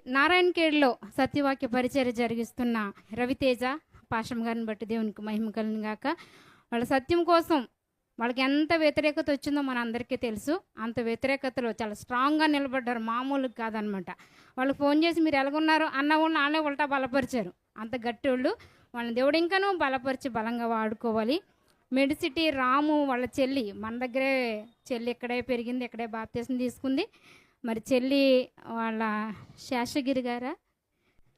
నారాయణఖేడ్లో సత్యవాక్య పరిచర్య జరిగిస్తున్న రవితేజ పాషం గారిని బట్టి దేవునికి మహిమ కలుగును గాక. వాళ్ళ సత్యం కోసం వాళ్ళకి ఎంత వ్యతిరేకత వచ్చిందో మన అందరికీ తెలుసు. అంత వ్యతిరేకతలో చాలా స్ట్రాంగ్గా నిలబడ్డారు, మామూలు కాదనమాట. వాళ్ళకి ఫోన్ చేసి మీరు ఎలాగున్నారు అన్న వాళ్ళని వాళ్ళే ఉల్టా బలపరిచారు. అంత గట్టి వాళ్ళు. వాళ్ళని దేవుడు ఇంకానూ బలపరిచి బలంగా వాడుకోవాలి. మెడిసిటీ రాము వాళ్ళ చెల్లి మన దగ్గరే, చెల్లి ఇక్కడే పెరిగింది, ఇక్కడే బాప్తీసం తీసుకుంది. మరి చెల్లి వాళ్ళ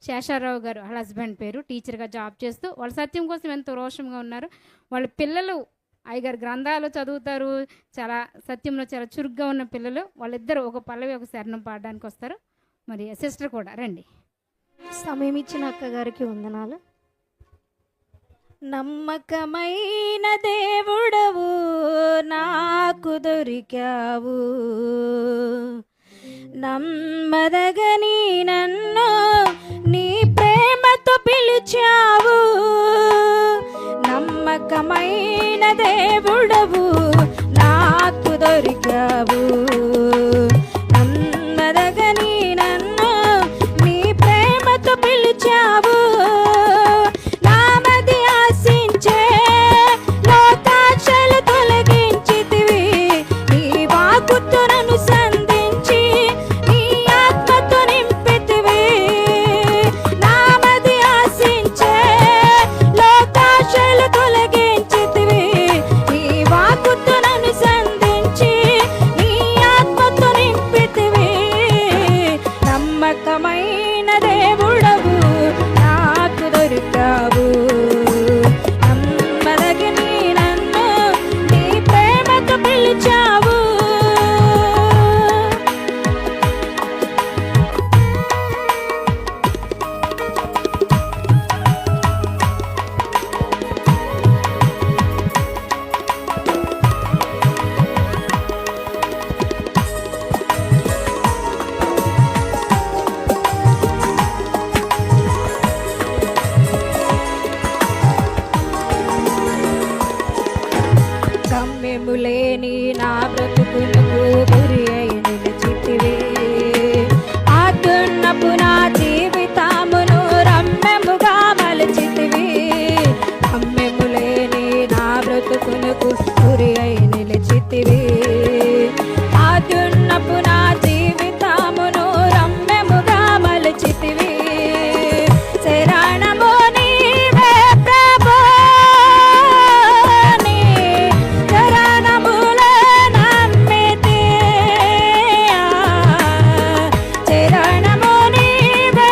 శేషారావు గారు వాళ్ళ హస్బెండ్ పేరు, టీచర్గా జాబ్ చేస్తూ వాళ్ళ సత్యం కోసం ఎంతో రోషంగా ఉన్నారు. వాళ్ళ పిల్లలు ఐగారు గ్రంథాలు చదువుతారు, చాలా సత్యంలో చాలా చురుగ్గా ఉన్న పిల్లలు. వాళ్ళిద్దరూ ఒక పల్లవి ఒక శరణం పాడడానికి వస్తారు. మరి సిస్టర్ కూడా రండి. సమయం ఇచ్చిన అక్కగారికి వందనాలు. నమ్మకమైన దేవుడవు నాకు దొరికావు, నమ్మదగని నన్ను నీ ప్రేమతో పిలిచావు. నమ్మకమైన దేవుడవు నాకు దొరికావు, నమ్మదగని నన్ను నీ ప్రేమతో పిలిచావు. నమ్మకమైన దేవుడవు నాకు దొరికావు, నమ్మదగని నన్ను నీ ప్రేమతో పిలిచావు. గమ్యములేని నా బ్రతుకులకు గురి అయి నిలిచితివి, ఆదున్నపు నా జీవితమును రమ్యముగా మలచితివి. గమ్యములేని నా బ్రతుకులకు గురి అయి నిలిచితివి, ఆదున్నపు నా జీవితమును రమ్యముగా మలచితివి. శరణము నీవే ప్రభు, శరణము నీవే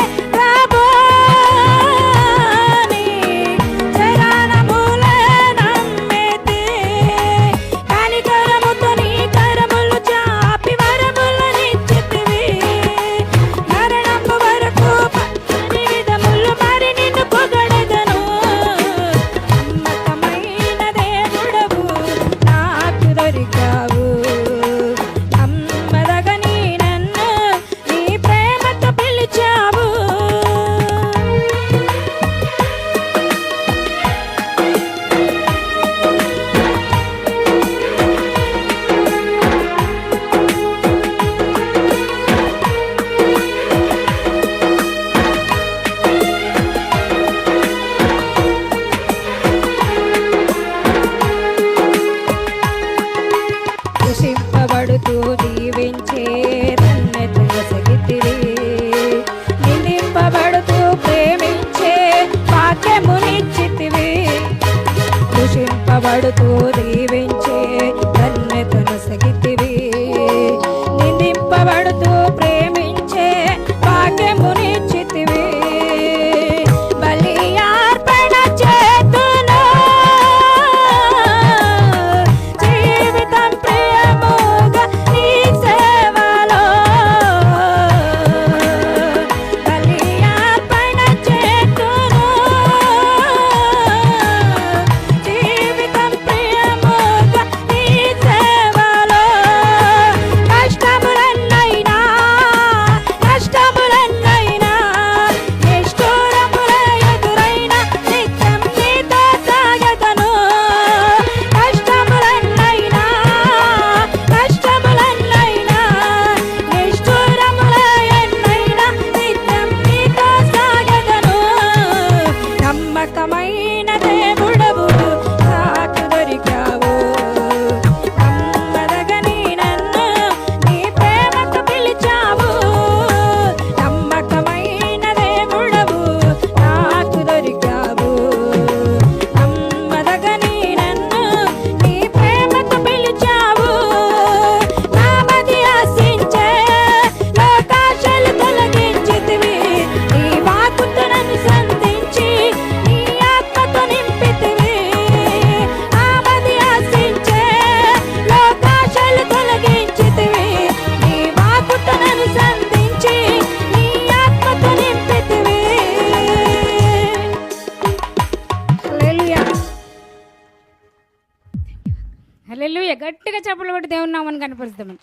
చప్పట్లు కొట్టి దేవుని నామాన్ని కనపరుస్తామని.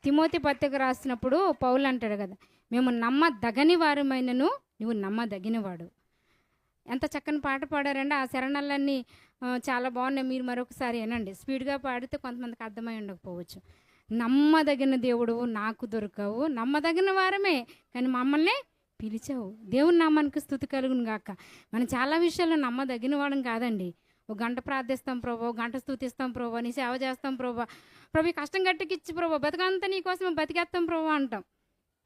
తిమోతి పత్రిక రాసినప్పుడు పౌలు అంటాడు కదా, మేము నమ్మదగని వారమైనను నువ్వు నమ్మదగినవాడు. ఎంత చక్కని పాట పాడారండి. ఆ శరణాలన్నీ చాలా బాగున్నాయి. మీరు మరొకసారి వినండి. స్పీడ్గా పాడితే కొంతమందికి అర్థమై ఉండకపోవచ్చు. నమ్మదగిన దేవుడు నాకు దొరకవు, నమ్మదగిన వారమే కానీ మమ్మల్ని పిలిచావు. దేవుని నామానికి స్తుతి కలుగును గాక. మనం చాలా విషయాల్లో నమ్మదగిన వాడం కాదండి. ఒక గంట ప్రార్థిస్తాం ప్రభు, గంట స్తుతిస్తాం ప్రభు, నీ సేవ చేస్తాం ప్రభు, ప్రభు కష్టం గట్టికిచ్చి ప్రభు, బతుకంతా నీకోసం బతికేస్తాం ప్రభు అంటాం.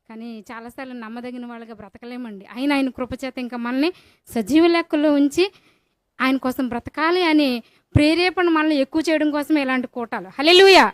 కానీ చాలాసార్లు నమ్మదగిన వాళ్ళగా బ్రతకలేమండి. ఆయన కృపచేత ఇంకా మనల్ని సజీవ లెక్కలో ఉంచి ఆయన కోసం బ్రతకాలి అనే ప్రేరేపణ మనల్ని ఎక్కువ చేయడం కోసమే ఇలాంటి కూటాలు. హల్లెలూయా.